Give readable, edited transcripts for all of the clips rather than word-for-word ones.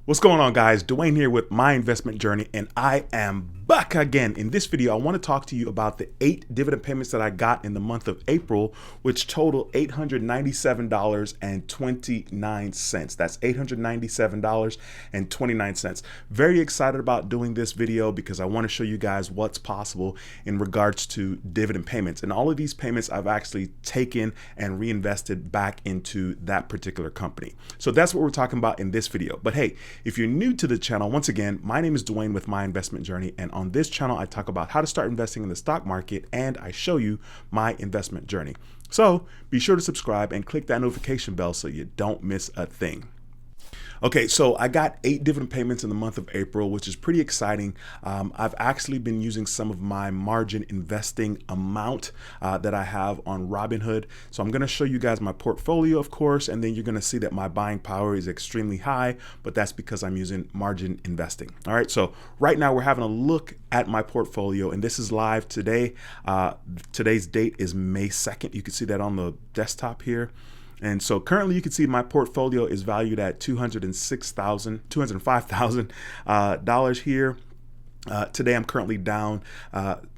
What's going on, guys? Dwayne here with My Investment Journey, and I am back again. In this video, I want to talk to you about the 8 dividend payments that I got in the month of April, which total $897.29. That's $897.29. Very excited about doing this video because I want to show you guys what's possible in regards to dividend payments. And all of these payments I've actually taken and reinvested back into that particular company. So that's what we're talking about in this video. But hey, if you're new to the channel, once again, my name is Dwayne with My Investment Journey, and on this channel, I talk about how to start investing in the stock market, and I show you my investment journey. So be sure to subscribe and click that notification bell so you don't miss a thing. Okay, so I got 8 dividend payments in the month of April, which is pretty exciting. I've actually been using some of my margin investing amount that I have on Robinhood. So I'm going to show you guys my portfolio, of course, and then you're going to see that my buying power is extremely high, but that's because I'm using margin investing. All right, so right now we're having a look at my portfolio, and this is live today. Today's date is May 2nd. You can see that on the desktop here. And so currently you can see my portfolio is valued at $205,000 here. Today I'm currently down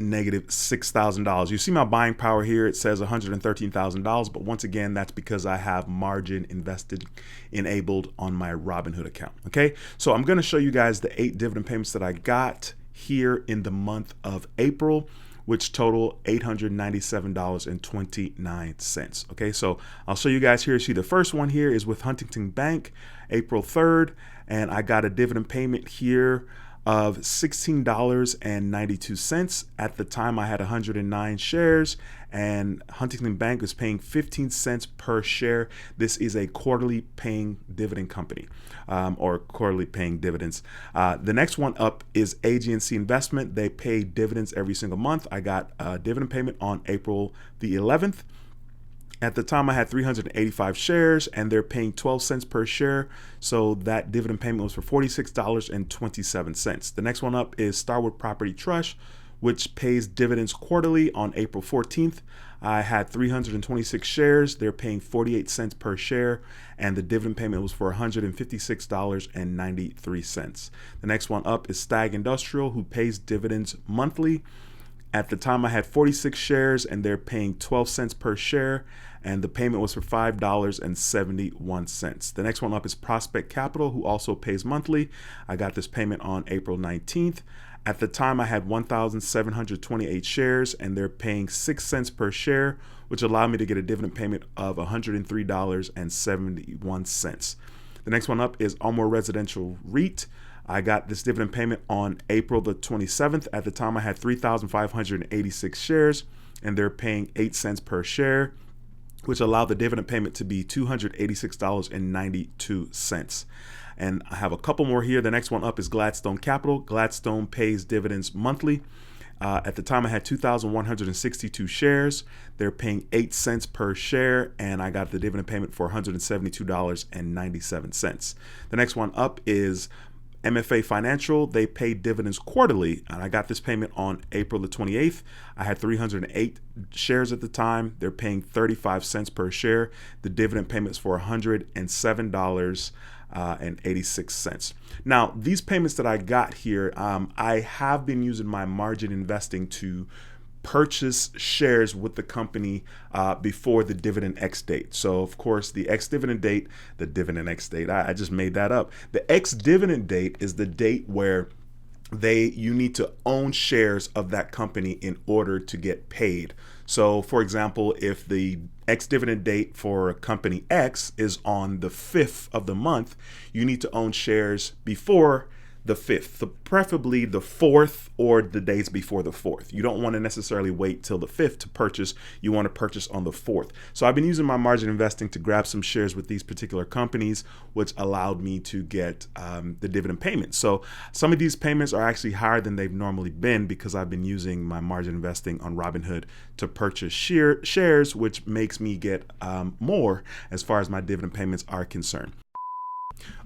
negative $6,000. You see my buying power here, it says $113,000, but once again, that's because I have margin invested enabled on my Robinhood account. Okay, so I'm going to show you guys the 8 dividend payments that I got here in the month of April, which total $897.29. Okay, so I'll show you guys here. See, the first one here is with Huntington Bank, April 3rd, and I got a dividend payment here of $16.92. At the time, I had 109 shares, and Huntington Bank was paying 15 cents per share. This is a quarterly paying dividend company, or quarterly paying dividends. The next one up is AGNC Investment. They pay dividends every single month. I got a dividend payment on April the 11th. At the time, I had 385 shares, and they're paying 12 cents per share. So that dividend payment was for $46.27. The next one up is Starwood Property Trust, which pays dividends quarterly on April 14th. I had 326 shares. They're paying 48 cents per share, and the dividend payment was for $156.93. The next one up is STAG Industrial, who pays dividends monthly. At the time, I had 46 shares, and they're paying 12 cents per share, and the payment was for $5.71. The next one up is Prospect Capital, who also pays monthly. I got this payment on April 19th. At the time, I had 1,728 shares, and they're paying 6 cents per share, which allowed me to get a dividend payment of $103.71. The next one up is Almore Residential REIT. I got this dividend payment on April the 27th. At the time, I had 3,586 shares, and they're paying 8 cents per share, which allowed the dividend payment to be $286.92. And I have a couple more here. The next one up is Gladstone Capital. Gladstone pays dividends monthly. At the time, I had 2,162 shares. They're paying 8 cents per share, and I got the dividend payment for $172.97. The next one up is MFA Financial. They pay dividends quarterly, and I got this payment on April the 28th. I had 308 shares at the time. They're paying 35 cents per share. The dividend payment is for $107.86. Now, these payments that I got here, I have been using my margin investing to purchase shares with the company before the dividend X date. So of course, the X dividend date, the dividend X date, I just made that up. The X dividend date is the date where you need to own shares of that company in order to get paid. So for example, if the X dividend date for company X is on the 5th of the month, you need to own shares before the 5th, preferably the 4th or the days before the 4th. You don't want to necessarily wait till the 5th to purchase. You want to purchase on the 4th. So I've been using my margin investing to grab some shares with these particular companies, which allowed me to get the dividend payments. So some of these payments are actually higher than they've normally been because I've been using my margin investing on Robinhood to purchase shares, which makes me get more as far as my dividend payments are concerned.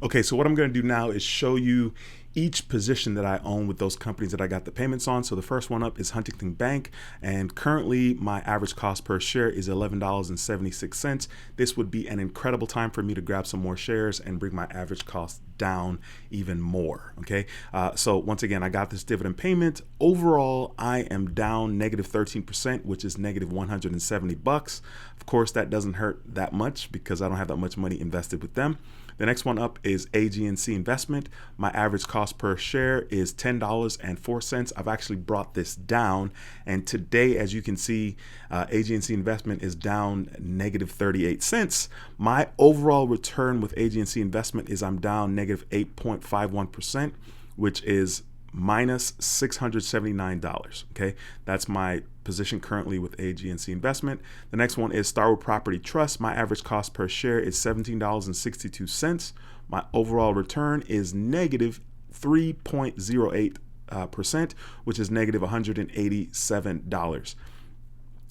Okay, so what I'm going to do now is show you each position that I own with those companies that I got the payments on. So the first one up is Huntington Bank, and currently my average cost per share is $11.76. This would be an incredible time for me to grab some more shares and bring my average cost down even more. Okay, so once again, I got this dividend payment. Overall, I am down negative 13%, which is negative 170 bucks. Of course, that doesn't hurt that much because I don't have that much money invested with them. The next one up is AGNC Investment. My average cost per share is $10.04. I've actually brought this down, and today, as you can see, AGNC Investment is down negative 38 cents. My overall return with AGNC Investment is I'm down negative 8.51%, which is minus $679. Okay, that's my position currently with AGNC Investment. The next one is Starwood Property Trust. My average cost per share is $17.62. My overall return is negative 3.08%, which is negative $187.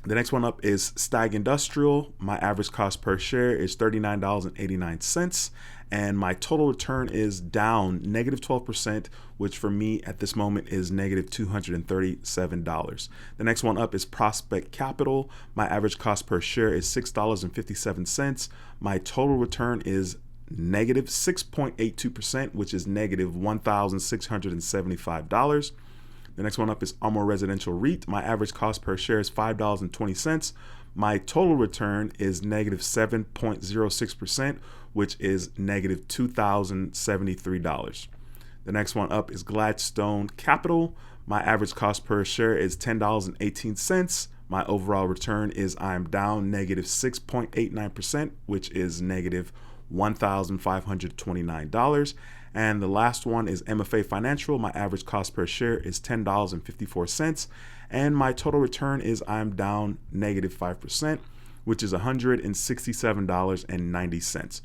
The next one up is STAG Industrial. My average cost per share is $39.89, and my total return is down negative 12%, which for me at this moment is negative $237. The next one up is Prospect Capital. My average cost per share is $6.57. My total return is negative 6.82%, which is negative $1,675. The next one up is Armor Residential REIT. My average cost per share is $5.20. My total return is negative 7.06%, which is negative $2,073. The next one up is Gladstone Capital. My average cost per share is $10.18. My overall return is I'm down negative 6.89%, which is negative $1,529. And the last one is MFA Financial. My average cost per share is $10.54. And my total return is I'm down negative 5%, which is $167.90.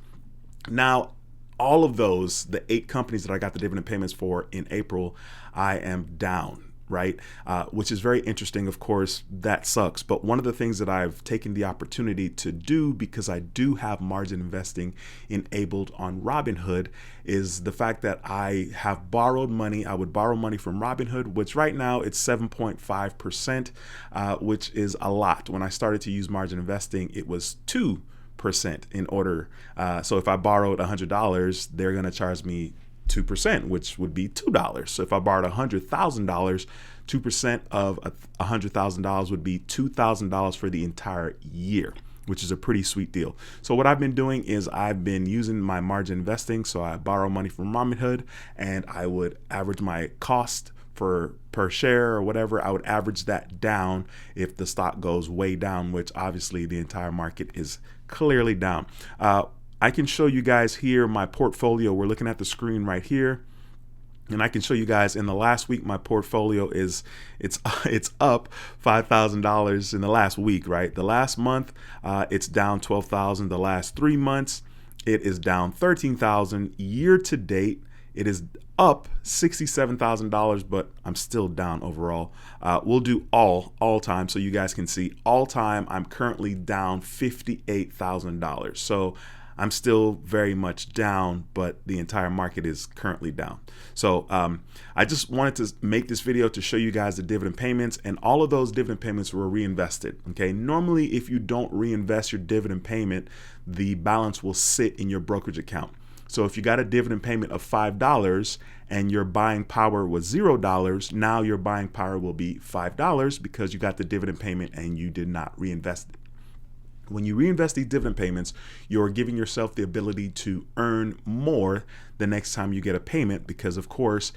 Now, all of those, the 8 companies that I got the dividend payments for in April, I am down, right? Which is very interesting. Of course, that sucks. But one of the things that I've taken the opportunity to do, because I do have margin investing enabled on Robinhood, is the fact that I have borrowed money. I would borrow money from Robinhood, which right now it's 7.5%, which is a lot. When I started to use margin investing, it was 2% in order. So if I borrowed $100, they're going to charge me 2%, which would be $2. So if I borrowed $100,000, 2% of $100,000 would be $2,000 for the entire year, which is a pretty sweet deal. So what I've been doing is I've been using my margin investing. So I borrow money from Robinhood, and I would average my cost per share or whatever. I would average that down if the stock goes way down, which obviously the entire market is clearly down. I can show you guys here my portfolio. We're looking at the screen right here, and I can show you guys in the last week my portfolio is it's up $5,000 in the last week, right? The last month it's down $12,000. The last 3 months it is down $13,000. Year to date it is up $67,000, but I'm still down overall. We'll do all time so you guys can see. All time I'm currently down $58,000. So I'm still very much down, but the entire market is currently down. So I just wanted to make this video to show you guys the dividend payments, and all of those dividend payments were reinvested. Okay, normally if you don't reinvest your dividend payment, the balance will sit in your brokerage account. So if you got a dividend payment of $5 and your buying power was $0, now your buying power will be $5 because you got the dividend payment and you did not reinvest it. When you reinvest these dividend payments, you're giving yourself the ability to earn more the next time you get a payment, because of course,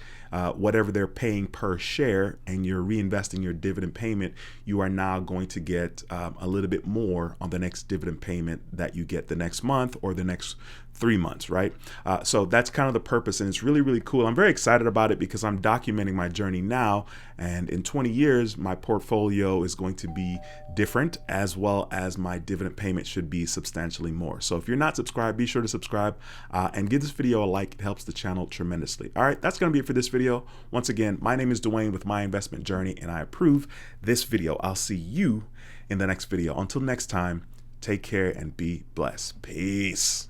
whatever they're paying per share and you're reinvesting your dividend payment, you are now going to get a little bit more on the next dividend payment that you get the next month or the next 3 months, right? So that's kind of the purpose, and it's really, really cool. I'm very excited about it because I'm documenting my journey now, and in 20 years, my portfolio is going to be different, as well as my dividend payment should be substantially more. So if you're not subscribed, be sure to subscribe and give this video a like. It helps the channel tremendously. All right, that's going to be it for this video. Once again, my name is Dwayne with My Investment Journey, and I approve this video. I'll see you in the next video. Until next time, take care and be blessed. Peace.